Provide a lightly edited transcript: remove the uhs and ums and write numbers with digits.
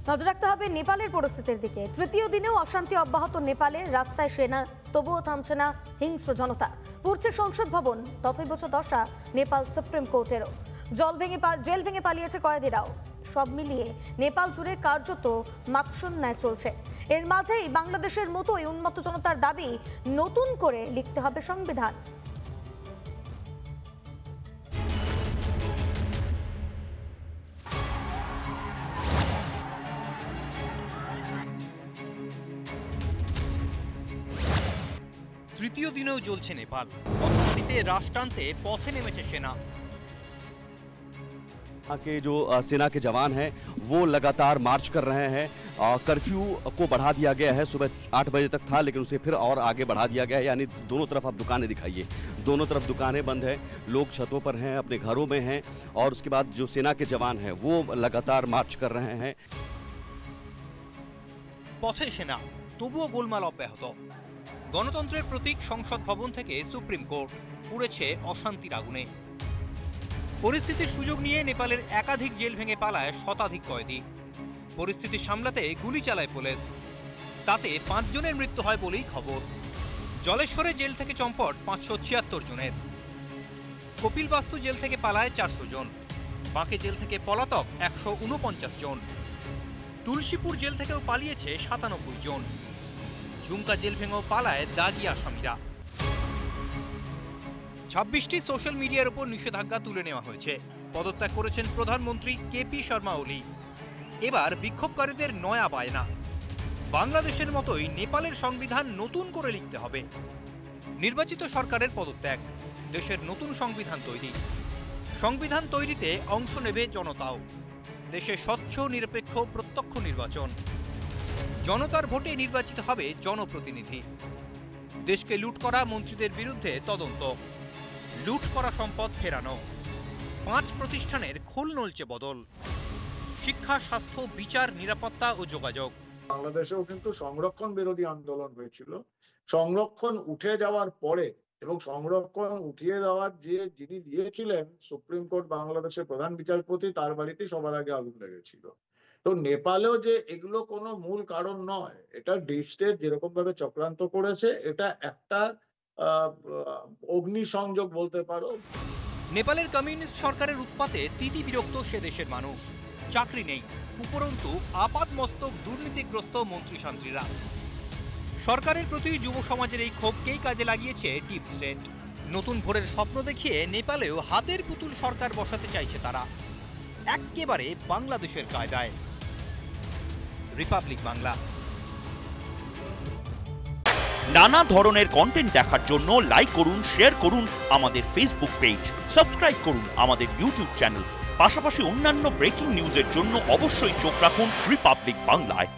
নজর রাখতে হবে নেপালের পরিস্থিতির দিকে। তৃতীয় দিনেও অশান্তি অব্যাহত নেপালে। রাস্তায় সেনা, তবুও থামছে না হিংস্র জনতা। পুড়ছে সংসদ ভবন, তথৈবচ দশা নেপাল সুপ্রিম কোর্টেরও। জেল ভেঙে পালিয়েছে কয়েদিরাও। সব মিলিয়ে নেপাল জুড়ে কার্যত মাৎসন্যায় চলছে। এর মাঝেই বাংলাদেশের মতোই উন্মত্ত জনতার দাবি, নতুন করে লিখতে হবে সংবিধান। তৃতীয় দিনেও জ্বলছে নেপাল। অশান্তিতে রাশ টানতে পথে নেমেছে সেনা। यहाँ के जो सेना के जवान हैं वो लगातार मार्च कर रहे हैं। कर्फ्यू को बढ़ा दिया गया है, सुबह 8 बजे तक था लेकिन उसे फिर और आगे बढ़ा दिया गया है। यानी दोनों तरफ आप दुकानें दिखाइए, दोनों तरफ दुकानें बंद हैं, लोग छतों पर हैं, अपने घरों में हैं। और उसके बाद जो सेना के जवान हैं वो लगातार मार्च कर रहे हैं। পথে সেনা, তবুও গোলমাল অব্যাহত। গণতন্ত্রের প্রতীক সংসদ ভবন থেকে সুপ্রিম কোর্ট পুড়েছে অশান্তির আগুনে। পরিস্থিতির সুযোগ নিয়ে নেপালের একাধিক জেল ভেঙে পালায় শতাধিক কয়েদি। পরিস্থিতি সামলাতে গুলি চালায় পুলিশ, তাতে 5 জনের মৃত্যু হয় বলেই খবর। জলেশ্বরে জেল থেকে চম্পট 576 জনের। কপিলবাস্তু জেল থেকে পালায় 400 জন। বাঁকে জেল থেকে পলাতক 149 জন। তুলসীপুর জেল থেকেও পালিয়েছে 97 জন। ঝুমকা জেল ভেঙেও পালায় দাগি আসামিরা। 26টি সোশ্যাল মিডিয়ার উপর নিষেধাজ্ঞা তুলে নেওয়া হয়েছে। পদত্যাগ করেছেন প্রধানমন্ত্রী কেপি শর্মা ওলি। এবার বিক্ষোভকারীদের নয়া বায়না, বাংলাদেশের মতোই নেপালের সংবিধান নতুন করে লিখতে হবে। নির্বাচিত সরকারের পদত্যাগ, দেশের নতুন সংবিধান তৈরি। সংবিধান তৈরিতে অংশ নেবে জনতাও। দেশে স্বচ্ছ নিরপেক্ষ প্রত্যক্ষ নির্বাচন। জনতার ভোটে নির্বাচিত হবে জনপ্রতিনিধি। দেশকে লুট করা মন্ত্রীদের বিরুদ্ধে তদন্ত। লুট করা সম্পদ ফেরানো। 5 প্রতিষ্ঠানের খোল নলচে বদল। শিক্ষা, স্বাস্থ্য, বিচার, নিরাপত্তা ও যোগাযোগ। বাংলাদেশেও কিন্তু সংরক্ষণ বিরোধী আন্দোলন হয়েছিল। সংরক্ষণ উঠে যাওয়ার পরে এবং সংরক্ষণ উঠিয়ে দেওয়ার যিনি দিয়েছিলেন সুপ্রিম কোর্ট বাংলাদেশের প্রধান বিচারপতি, তার বাড়িতে সবার আগে আগুন লেগেছিল। তো নেপালেও যে এগুলো কোনো মূল কারণ নয়, এটা ডিপ স্টেট যেরকম ভাবে চক্রান্ত করেছে, এটা একটা অগ্নিসংযোগ বলতে পারো। নেপালের কমিউনিস্ট সরকারের উৎপাতে তিতি বিরক্ত সে দেশের মানুষ। চাকরি নেই, উপরন্তু আপাতমস্তক দুর্নীতিগ্রস্ত মন্ত্রী শান্ত্রীরা। সরকারের প্রতি যুব সমাজের এই ক্ষোভকেই কাজে লাগিয়েছে ডিপ স্টেট। নতুন ভোরের স্বপ্ন দেখিয়ে নেপালেও হাতের পুতুল সরকার বসাতে চাইছে তারা, একেবারে বাংলাদেশের কায়দায়। রিপাবলিক বাংলা। নানা ধরনের কন্টেন্ট দেখার জন্য লাইক করুন, শেয়ার করুন আমাদের ফেসবুক পেজ, সাবস্ক্রাইব করুন আমাদের ইউটিউব চ্যানেল। পাশাপাশি অন্যান্য ব্রেকিং নিউজের জন্য অবশ্যই চোখ রাখুন রিপাবলিক বাংলায়।